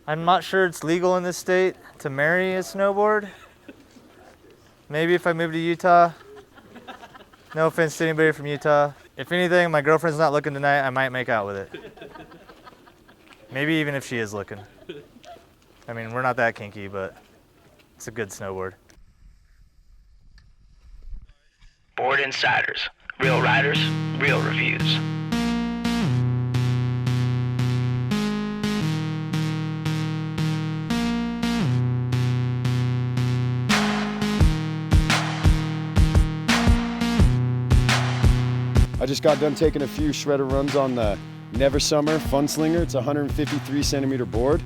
I'm not sure it's legal in this state to marry a snowboard. Maybe if I move to Utah. No offense to anybody from Utah. If anything, my girlfriend's not looking tonight, I might make out with it. Maybe even if she is looking. I mean, we're not that kinky, but it's a good snowboard. Board Insiders. Real riders, real reviews. I just got done taking a few shredder runs on the Never Summer Funslinger. It's a 153 centimeter board.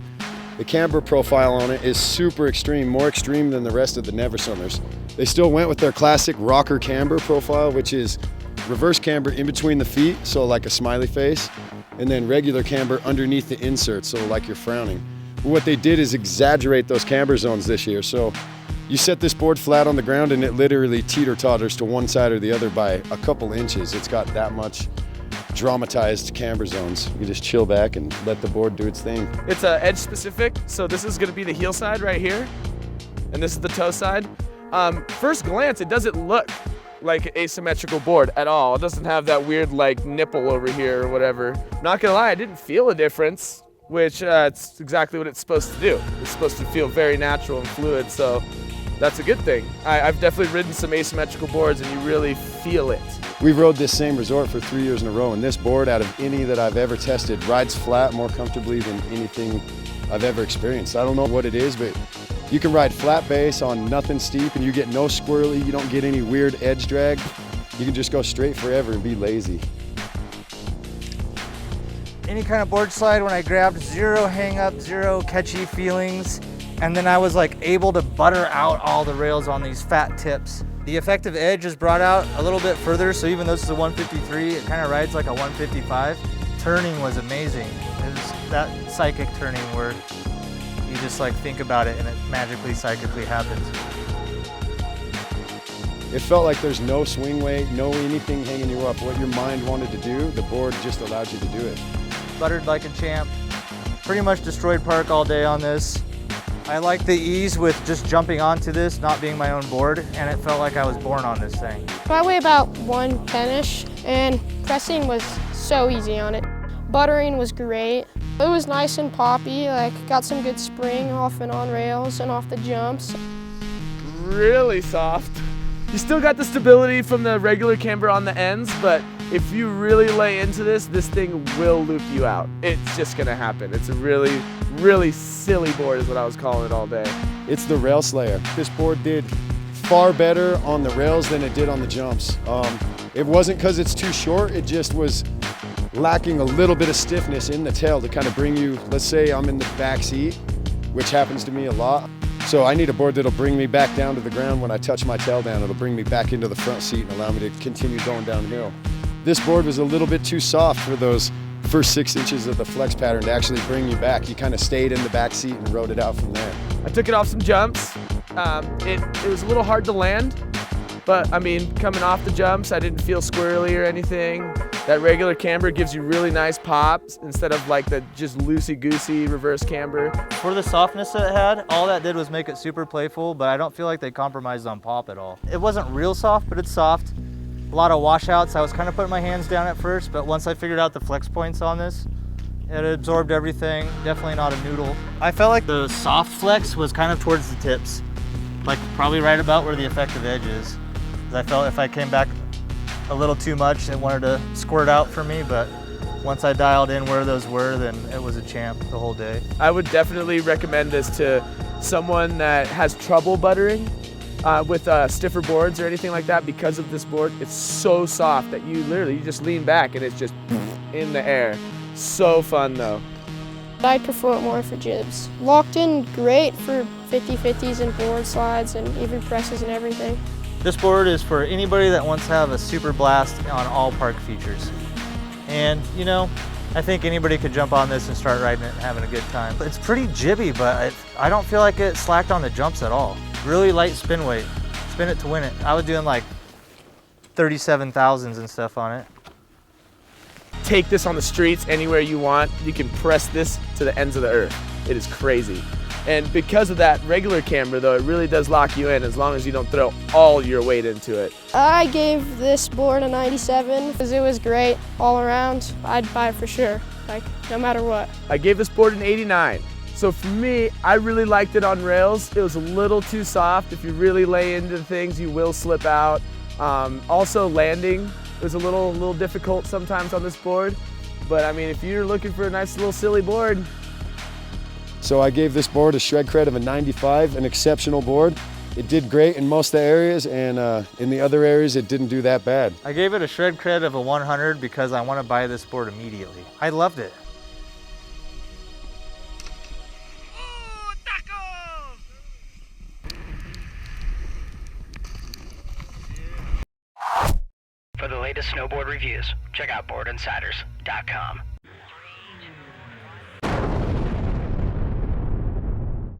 The camber profile on it is super extreme, more extreme than the rest of the Never Summers. They still went with their classic rocker camber profile, which is reverse camber in between the feet, so like a smiley face, and then regular camber underneath the insert, so like you're frowning. But what they did is exaggerate those camber zones this year. So you set this board flat on the ground and it literally teeter-totters to one side or the other by a couple inches. It's got that much dramatized camber zones. You can just chill back and let the board do its thing. It's edge specific, so this is going to be the heel side right here, and this is the toe side. First glance, it doesn't look like an asymmetrical board at all. It doesn't have that weird like nipple over here or whatever. Not gonna lie, I didn't feel a difference, which it's exactly what it's supposed to do. It's supposed to feel very natural and fluid, so that's a good thing. I've definitely ridden some asymmetrical boards and you really feel it. We've rode this same resort for 3 years in a row, and this board, out of any that I've ever tested, rides flat more comfortably than anything I've ever experienced. I don't know what it is, but you can ride flat base on nothing steep and you get no squirrely, you don't get any weird edge drag. You can just go straight forever and be lazy. Any kind of board slide, when I grabbed, zero hang up, zero catchy feelings. And then I was like able to butter out all the rails on these fat tips. The effective edge is brought out a little bit further, so even though this is a 153, it kind of rides like a 155. Turning was amazing. It was that psychic turning where you just like think about it and it magically, psychically happens. It felt like there's no swing weight, no anything hanging you up. What your mind wanted to do, the board just allowed you to do it. Buttered like a champ. Pretty much destroyed park all day on this. I like the ease with just jumping onto this, not being my own board, and it felt like I was born on this thing. I weigh about 110-ish, and pressing was so easy on it. Buttering was great. It was nice and poppy, like got some good spring off and on rails and off the jumps. Really soft. You still got the stability from the regular camber on the ends, but if you really lay into this thing will loop you out. It's just gonna happen. It's a really, really silly board is what I was calling it all day. It's the rail slayer. This board did far better on the rails than it did on the jumps. It wasn't because it's too short, it just was lacking a little bit of stiffness in the tail to kind of bring you, let's say I'm in the back seat, which happens to me a lot. So I need a board that'll bring me back down to the ground when I touch my tail down. It'll bring me back into the front seat and allow me to continue going downhill. This board was a little bit too soft for those first 6 inches of the flex pattern to actually bring you back. You kind of stayed in the back seat and rode it out from there. I took it off some jumps. It was a little hard to land, but I mean, coming off the jumps, I didn't feel squirrely or anything. That regular camber gives you really nice pops instead of like the just loosey-goosey reverse camber. For the softness that it had, all that did was make it super playful, but I don't feel like they compromised on pop at all. It wasn't real soft, but it's soft. A lot of washouts. I was kind of putting my hands down at first, but once I figured out the flex points on this, it absorbed everything. Definitely not a noodle. I felt like the soft flex was kind of towards the tips, like probably right about where the effective edge is. 'Cause I felt if I came back a little too much, it wanted to squirt out for me, but once I dialed in where those were, then it was a champ the whole day. I would definitely recommend this to someone that has trouble buttering with stiffer boards or anything like that because of this board. It's so soft that you just lean back and it's just in the air. So fun though. I prefer it more for jibs. Locked in great for 50-50s and board slides and even presses and everything. This board is for anybody that wants to have a super blast on all park features. And you know, I think anybody could jump on this and start riding it and having a good time. It's pretty jibby, but I don't feel like it slacked on the jumps at all. Really light spin weight. Spin it to win it. I was doing like 37,000s and stuff on it. Take this on the streets anywhere you want. You can press this to the ends of the earth. It is crazy. And because of that regular camber though, it really does lock you in as long as you don't throw all your weight into it. I gave this board a 97 because it was great all around. I'd buy it for sure, like no matter what. I gave this board an 89. So for me, I really liked it on rails. It was a little too soft. If you really lay into things, you will slip out. Also landing was a little difficult sometimes on this board. But I mean, if you're looking for a nice little silly board. So I gave this board a shred cred of a 95, an exceptional board. It did great in most of the areas, and in the other areas it didn't do that bad. I gave it a shred cred of a 100 because I want to buy this board immediately. I loved it. For the latest snowboard reviews, check out boardinsiders.com.